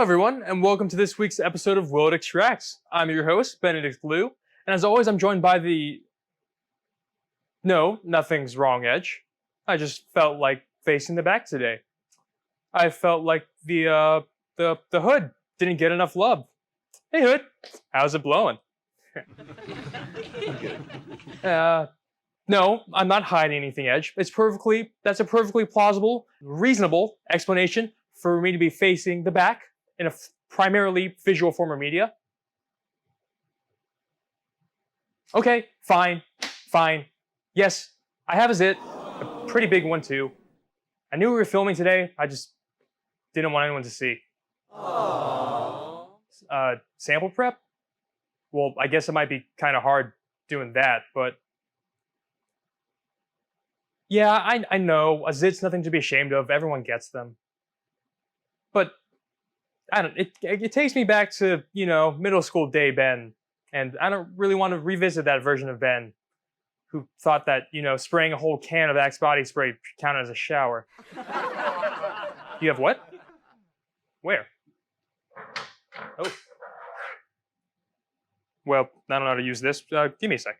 Hello everyone, and welcome to this week's episode of Will It Extracts. I'm your host, Benedict Liu, and as always I'm joined by the... No, nothing's wrong, Edge. I just felt like facing the back today. I felt like the hood didn't get enough love. Hey hood, how's it blowing? No, I'm not hiding anything, Edge. That's a perfectly plausible, reasonable explanation for me to be facing the back in a primarily visual form of media. Okay, fine. Yes, I have a zit, a pretty big one too. I knew we were filming today, I just didn't want anyone to see. Aww. Sample prep? Well, I guess it might be kind of hard doing that, but... Yeah, I know, a zit's nothing to be ashamed of, everyone gets them. But, it takes me back to, middle school day Ben, and I don't really want to revisit that version of Ben, who thought that, spraying a whole can of Axe body spray counted as a shower. You have what? Where? Oh. Well, I don't know how to use this. Give me a sec.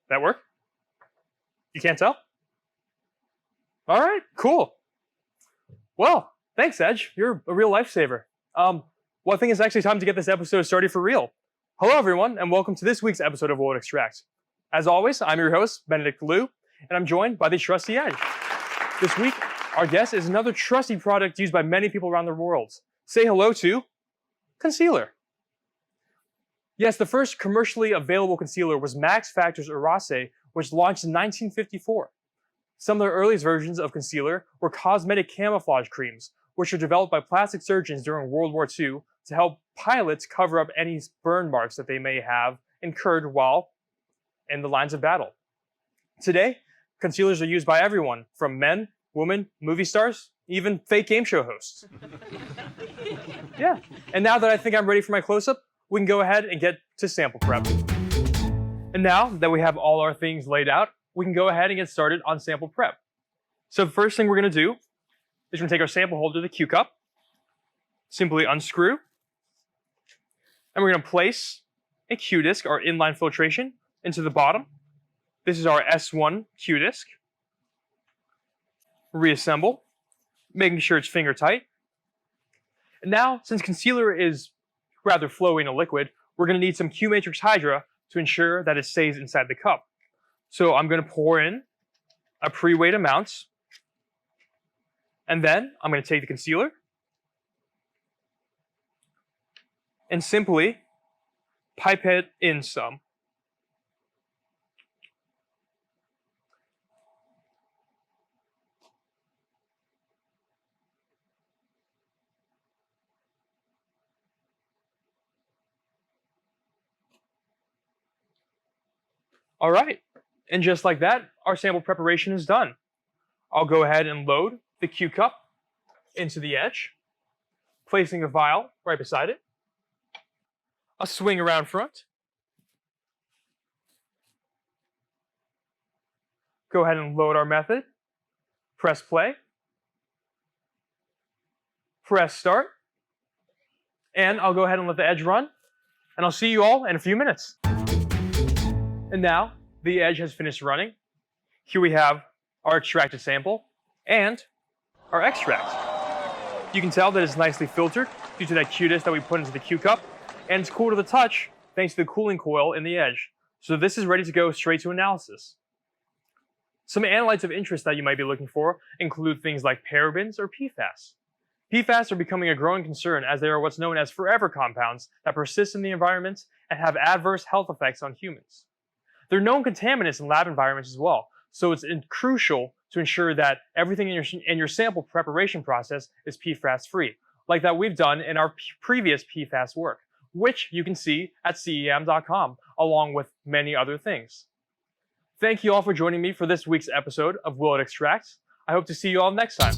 That work? You can't tell? All right, cool. Well, thanks, Edge. You're a real lifesaver. Well, I think it's actually time to get this episode started for real. Hello, everyone, and welcome to this week's episode of Will It Extracts. As always, I'm your host, Benedict Liu, and I'm joined by the trusty Edge. This week, our guest is another trusty product used by many people around the world. Say hello to concealer. Yes, the first commercially available concealer was Max Factor's Erase, which launched in 1954. Some of the earliest versions of concealer were cosmetic camouflage creams, which were developed by plastic surgeons during World War II to help pilots cover up any burn marks that they may have incurred while in the lines of battle. Today, concealers are used by everyone, from men, women, movie stars, even fake game show hosts. Yeah, and now that I think I'm ready for my close-up, we can go ahead and get to sample prep. And now that we have all our things laid out, we can go ahead and get started on sample prep. So the first thing we're going to do is we're going to take our sample holder, the Q cup, simply unscrew, and we're going to place a Q disc, our inline filtration, into the bottom. This is our S1 Q disc. Reassemble, making sure it's finger tight. And now, since concealer is rather flowy in a liquid, we're going to need some Q Matrix Hydra to ensure that it stays inside the cup. So I'm going to pour in a pre-weighed amount, and then I'm going to take the concealer and simply pipette in some. All right, and just like that, our sample preparation is done. I'll go ahead and load the Q cup into the edge, placing a vial right beside it. I'll swing around front. Go ahead and load our method. Press play. Press start. And I'll go ahead and let the edge run. And I'll see you all in a few minutes. And now, the edge has finished running. Here we have our extracted sample and our extract. You can tell that it's nicely filtered due to that Q disc that we put into the Q cup, and it's cool to the touch thanks to the cooling coil in the edge. So this is ready to go straight to analysis. Some analytes of interest that you might be looking for include things like parabens or PFAS. PFAS are becoming a growing concern as they are what's known as forever compounds that persist in the environment and have adverse health effects on humans. They're known contaminants in lab environments as well, so it's crucial to ensure that everything in your sample preparation process is PFAS-free, like that we've done in our previous PFAS work, which you can see at CEM.com, along with many other things. Thank you all for joining me for this week's episode of Will It Extract. I hope to see you all next time.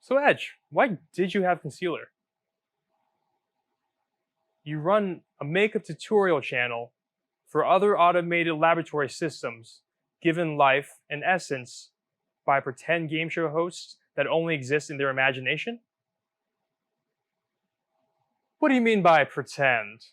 So Edge, why did you have concealer? You run a makeup tutorial channel for other automated laboratory systems given life and essence by pretend game show hosts that only exist in their imagination? What do you mean by pretend?